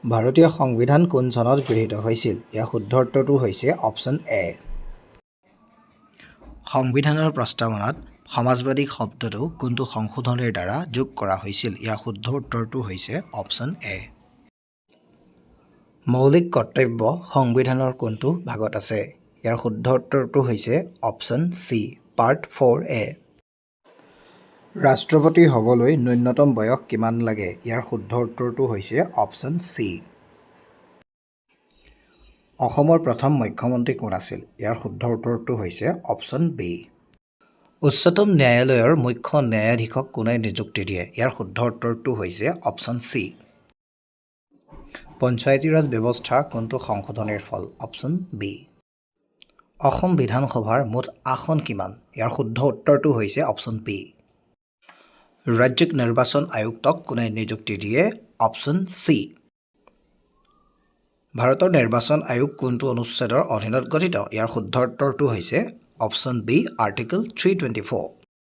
ভাৰতীয় সংবিধান কোন চনত গৃহীত হৈছিল? ইয়াৰ শুদ্ধ উত্তৰটো হৈছে অপশ্যন এ। সংবিধানৰ প্ৰস্তাৱনাত সমাজবাদী শব্দটো কোনটো সংশোধনীৰ দ্বাৰা যোগ কৰা হৈছিল? ইয়াৰ শুদ্ধ উত্তৰটো হৈছে অপশ্যন এ। মৌলিক কৰ্তব্য সংবিধানৰ কোনটো ভাগত আছে? ইয়াৰ শুদ্ধ উত্তৰটো হৈছে অপশ্যন চি, পাৰ্ট 4A। ৰাষ্ট্ৰপতি হ'বলৈ ন্যূনতম বয়স কিমান লাগে? ইয়াৰ শুদ্ধ উত্তৰটো হৈছে অপশ্যন চি। অসমৰ প্ৰথম মুখ্যমন্ত্ৰী কোন আছিল? ইয়াৰ শুদ্ধ উত্তৰটো হৈছে অপশ্যন বি। উচ্চতম ন্যায়ালয়ৰ মুখ্য ন্যায়াধীশক কোনে নিযুক্তি দিয়ে? ইয়াৰ শুদ্ধ উত্তৰটো হৈছে অপশ্যন চি। পঞ্চায়তী ৰাজ ব্যৱস্থা কোনটো সংশোধনীৰ ফল? Option B. অসম বিধানসভাৰ মুঠ আসন কিমান? ইয়াৰ শুদ্ধ উত্তৰটো হৈছে অপশ্যন বি। ৰাজ্যিক নিৰ্বাচন আয়ুক্তক কোনে নিযুক্তি দিয়ে? Option C. ভাৰতৰ নিৰ্বাচন আয়োগ কোনটো অনুচ্ছেদৰ অধীনত গঠিত? ইয়াৰ শুদ্ধ উত্তৰটো হৈছে অপশ্যন বি, আৰ্টিকল 324।